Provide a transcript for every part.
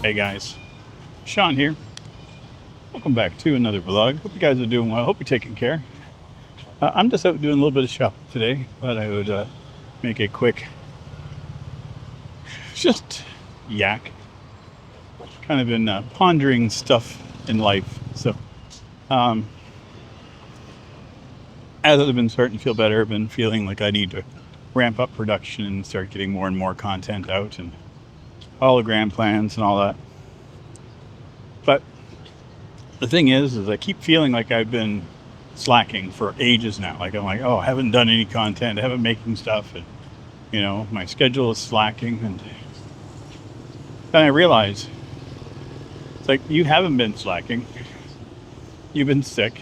Hey guys, Sean here. Welcome back to another vlog. Hope you guys are doing well. Hope you're taking care. I'm just out doing a little bit of shopping today, but I would make a quick, just yak. Kind of been pondering stuff in life. So, as I've been starting to feel better, I've been feeling like I need to ramp up production and start getting more and more content out and hologram plans and all that. But the thing is I keep feeling like I've been slacking for ages now. Like I'm like, oh, I haven't done any content, I haven't making stuff, and my schedule is slacking. And then I realize it's like you haven't been slacking. You've been sick.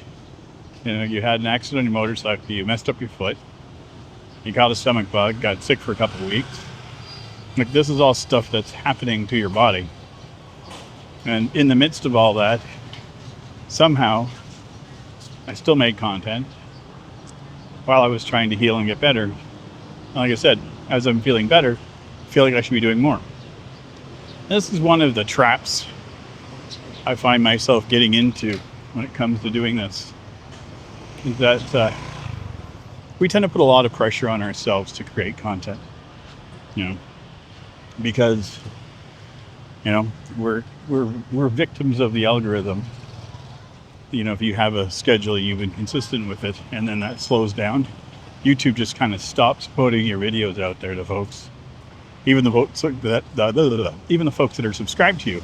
You had an accident on your motorcycle, you messed up your foot, you got a stomach bug, got sick for a couple of weeks. Like this is all stuff that's happening to your body. And in the midst of all that, somehow I still made content while I was trying to heal and get better. Like I said, as I'm feeling better, I feel like I should be doing more. This is one of the traps I find myself getting into when it comes to doing this. Is that we tend to put a lot of pressure on ourselves to create content. Because we're victims of the algorithm. If you have a schedule, you've been consistent with it, and then that slows down, YouTube just kind of stops putting your videos out there to folks. Even the folks that are subscribed to you,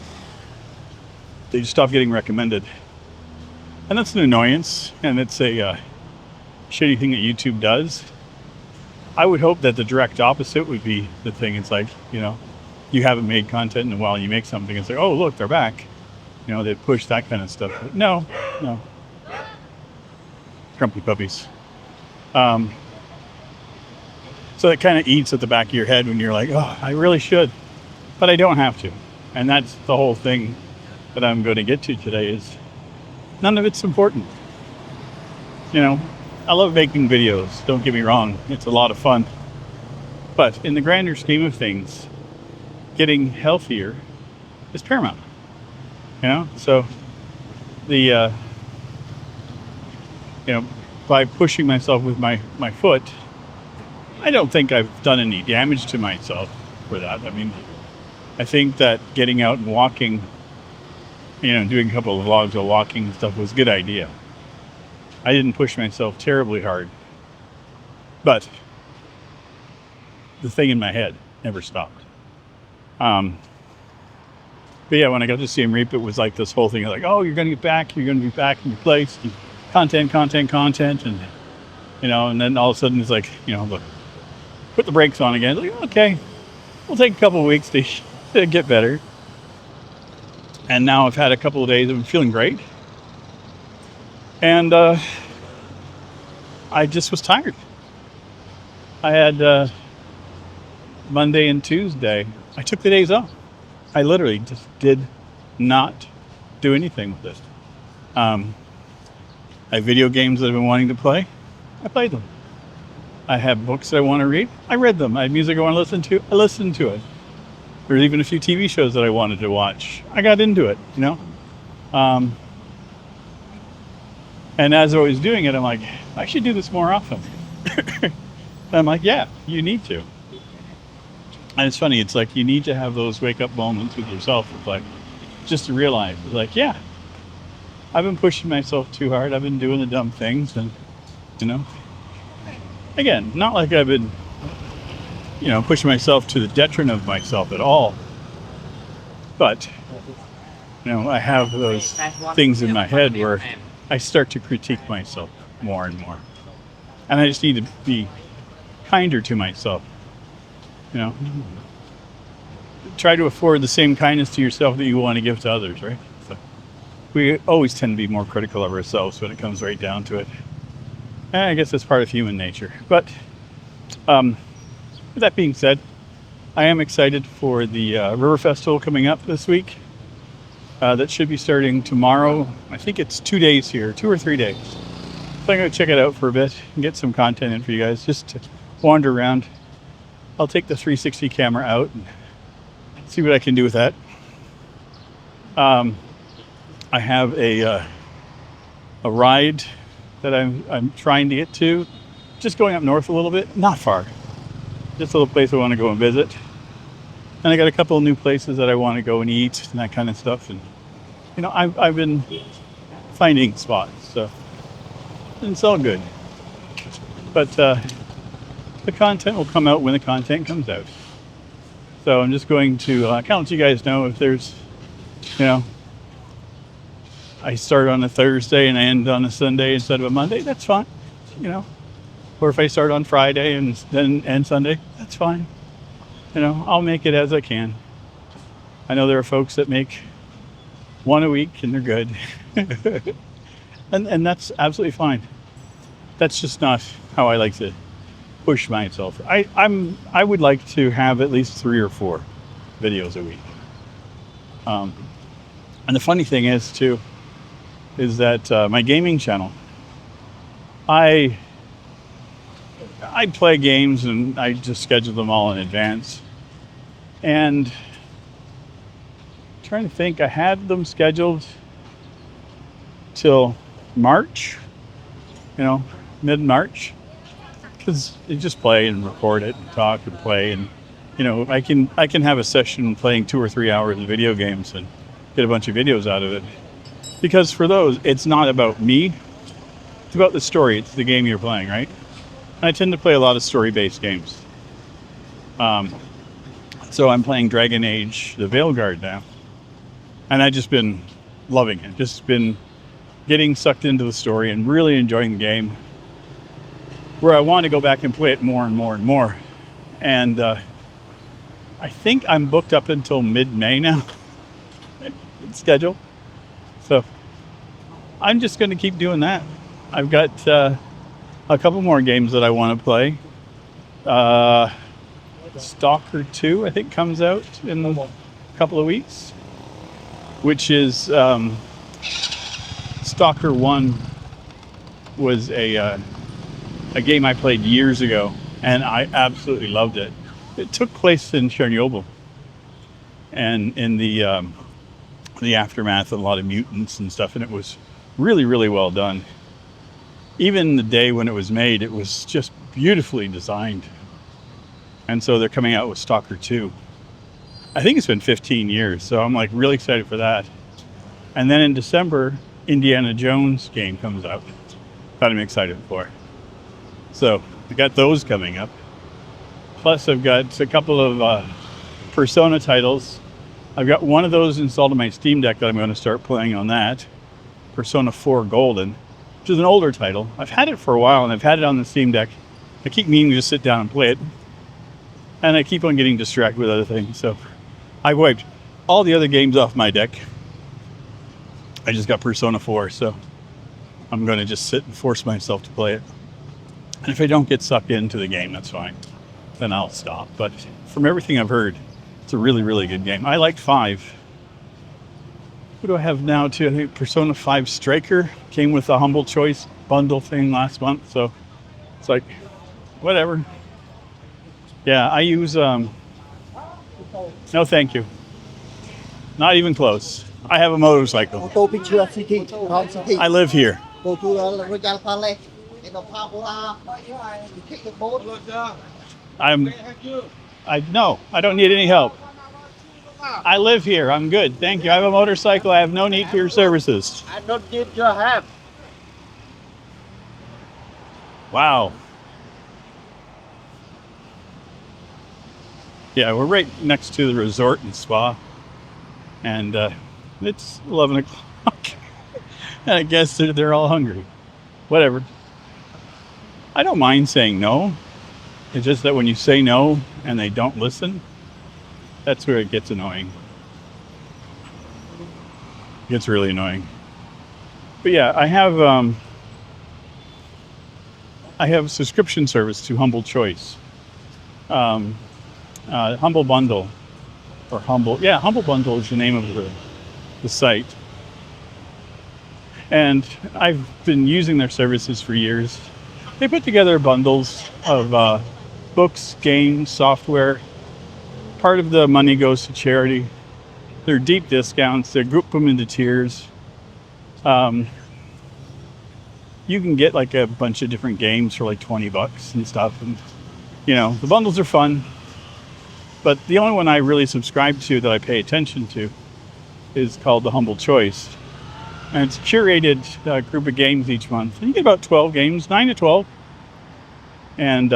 they just stop getting recommended, and that's an annoyance. And it's a shitty thing that YouTube does. I would hope that the direct opposite would be the thing. It's like, you haven't made content in a while, you make something, it's like, oh, look, they're back. They push that kind of stuff. But no. Grumpy puppies. So it kind of eats at the back of your head when you're like, oh, I really should, but I don't have to. And that's the whole thing that I'm going to get to today is none of it's important. I love making videos, don't get me wrong, it's a lot of fun. But in the grander scheme of things, getting healthier is paramount. So the by pushing myself with my foot, I don't think I've done any damage to myself for that. I mean, I think that getting out and walking, doing a couple of vlogs of walking and stuff was a good idea. I didn't push myself terribly hard, but the thing in my head never stopped. But yeah, when I got to Siem, it was like this whole thing, like, oh, you're going to get back, you're going to be back in your place, and content, and and then all of a sudden it's like, look, put the brakes on again. Like, okay, we'll take a couple of weeks to get better. And now I've had a couple of days, I'm feeling great. And I just was tired. I had Monday and Tuesday, I took the days off. I literally just did not do anything with this. I have video games that I've been wanting to play. I played them. I have books that I want to read. I read them. I have music I want to listen to. I listened to it. There's even a few TV shows that I wanted to watch. I got into it, And as I was doing it, I'm like, I should do this more often. And I'm like, yeah, you need to. And it's funny, it's like you need to have those wake up moments with yourself, it's like, just to realize, like, yeah, I've been pushing myself too hard. I've been doing the dumb things. And, again, not like I've been, pushing myself to the detriment of myself at all. But, I have those things in my head where I start to critique myself more and more. And I just need to be kinder to myself. Try to afford the same kindness to yourself that you want to give to others, right? So we always tend to be more critical of ourselves when it comes right down to it. And I guess that's part of human nature. But with that being said, I am excited for the River Festival coming up this week. That should be starting tomorrow. I think it's 2 days here, 2 or 3 days. So I'm going to check it out for a bit and get some content in for you guys, just to wander around. I'll take the 360 camera out and see what I can do with that. I have a ride that I'm trying to get to, just going up north a little bit, not far, just a little place I want to go and visit. And I got a couple of new places that I want to go and eat and that kind of stuff. And I've been finding spots, so it's all good. But the content will come out when the content comes out. So I'm just going to kind of let you guys know if there's, I start on a Thursday and I end on a Sunday instead of a Monday. That's fine, Or if I start on Friday and then end Sunday, that's fine. I'll make it as I can. I know there are folks that make one a week and they're good, and that's absolutely fine. That's just not how I like to push myself. I would like to have at least 3 or 4 videos a week. And the funny thing is too, is that my gaming channel, I play games and I just schedule them all in advance. And I'm trying to think, I had them scheduled till March, mid-March, because you just play and record it and talk and play, and I can have a session playing 2 or 3 hours of video games and get a bunch of videos out of it. Because for those, it's not about me, it's about the story. It's the game you're playing, right? And I tend to play a lot of story-based games. So I'm playing Dragon Age, the Veilguard now, and I've just been loving it. Just been getting sucked into the story and really enjoying the game, where I want to go back and play it more and more and more. And I think I'm booked up until mid-May now, schedule. So I'm just going to keep doing that. I've got a couple more games that I want to play. Stalker 2, I think, comes out in a couple of weeks, which is Stalker 1 was a game I played years ago, and I absolutely loved it. It took place in Chernobyl, and in the aftermath of a lot of mutants and stuff, and it was really, really well done. Even the day when it was made, it was just beautifully designed. And so they're coming out with Stalker 2. I think it's been 15 years, so I'm like really excited for that. And then in December, Indiana Jones game comes out that I'm excited for. So I got those coming up. Plus I've got a couple of Persona titles. I've got one of those installed on my Steam Deck that I'm going to start playing on that. Persona 4 Golden, which is an older title. I've had it for a while and I've had it on the Steam Deck. I keep meaning to just sit down and play it, and I keep on getting distracted with other things. So I wiped all the other games off my deck. I just got Persona 4, so I'm going to just sit and force myself to play it. And if I don't get sucked into the game, that's fine. Then I'll stop. But from everything I've heard, it's a really, really good game. I like 5. What do I have now too? I think Persona 5 Striker came with a Humble Choice bundle thing last month, so it's like, whatever. Yeah, I use, no thank you. Not even close. I have a motorcycle. I live here. No, I don't need any help. I live here. I'm good. Thank you. I have a motorcycle. I have no need for your services. I don't need your help. Wow. Yeah, we're right next to the resort and spa. And it's 11 o'clock. And I guess they're all hungry. Whatever. I don't mind saying no. It's just that when you say no and they don't listen, that's where it gets annoying. It gets really annoying. But yeah, I have a subscription service to Humble Choice. Humble Bundle. Humble Bundle is the name of the site. And I've been using their services for years. They put together bundles of books, games, software. Part of the money goes to charity. They're deep discounts. They group them into tiers. You can get like a bunch of different games for like $20 and stuff. And, the bundles are fun. But the only one I really subscribe to that I pay attention to is called the Humble Choice. And it's a curated group of games each month. And you get about 12 games, 9 to 12. And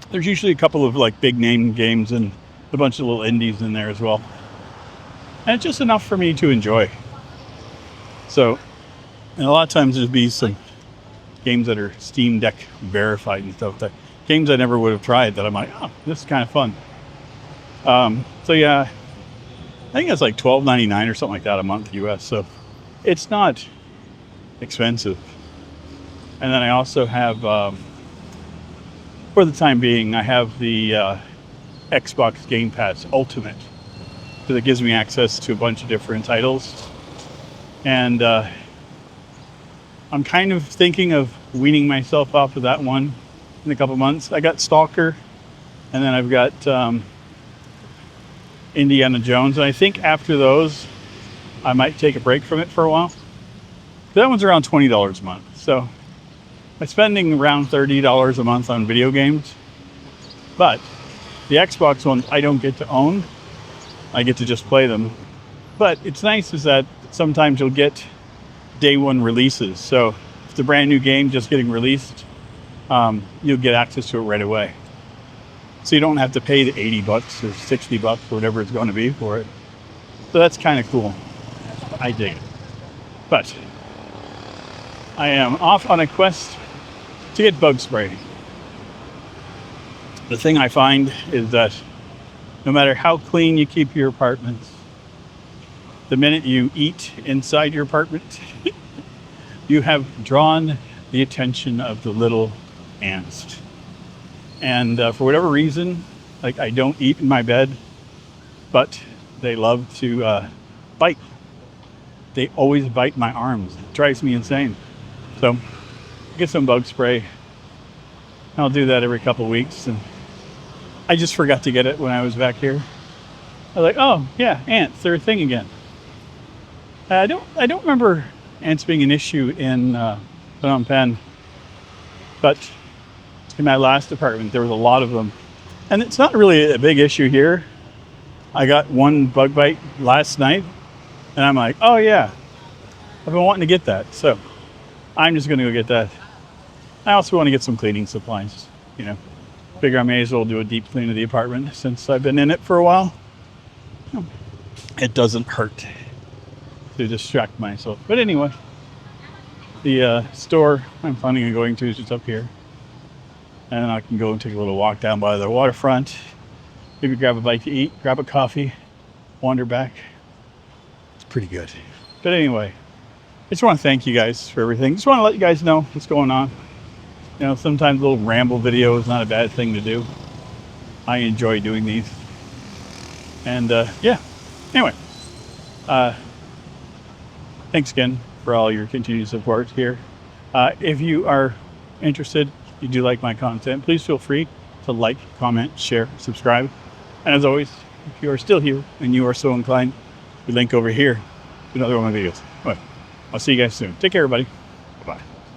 there's usually a couple of like big name games and a bunch of little indies in there as well. And it's just enough for me to enjoy. So, and a lot of times there'll be some games that are Steam Deck verified and stuff. That games I never would have tried that I'm like, oh, this is kind of fun. So yeah, I think it's like $12.99 or something like that a month US. So it's not expensive. And then I also have, for the time being, I have the Xbox Game Pass Ultimate. So that gives me access to a bunch of different titles. And I'm kind of thinking of weaning myself off of that one in a couple months. I got Stalker, and then I've got Indiana Jones. And I think after those, I might take a break from it for a while. That one's around $20 a month. So I'm spending around $30 a month on video games. But the Xbox one, I don't get to own. I get to just play them. But it's nice is that sometimes you'll get day one releases. So if it's a brand new game just getting released, you'll get access to it right away. So you don't have to pay the $80 or $60 or whatever it's going to be for it. So that's kind of cool. I dig it. But I am off on a quest to get bug spray. The thing I find is that no matter how clean you keep your apartments, the minute you eat inside your apartment, you have drawn the attention of the little ants. And for whatever reason, like I don't eat in my bed, but they love to bite. They always bite my arms. It drives me insane. So get some bug spray. I'll do that every couple of weeks. And I just forgot to get it when I was back here. I was like, oh yeah, ants, they're a thing again. I don't remember ants being an issue in Phnom Penh, but in my last apartment there was a lot of them, and it's not really a big issue here. I got one bug bite last night, and I'm like, oh yeah, I've been wanting to get that, so I'm just going to go get that. I also want to get some cleaning supplies. Figure I may as well do a deep clean of the apartment since I've been in it for a while. It doesn't hurt to distract myself. But anyway, the store I'm planning on going to is just up here. And I can go and take a little walk down by the waterfront. Maybe grab a bite to eat, grab a coffee, wander back. It's pretty good. But anyway, I just want to thank you guys for everything. Just want to let you guys know what's going on. Sometimes a little ramble video is not a bad thing to do. I enjoy doing these. And yeah, anyway, thanks again for all your continued support here. If you are interested, you do like my content, please feel free to like, comment, share, subscribe. And as always, if you are still here and you are so inclined, we link over here to another one of my videos. Anyway, I'll see you guys soon. Take care, everybody. Bye-bye.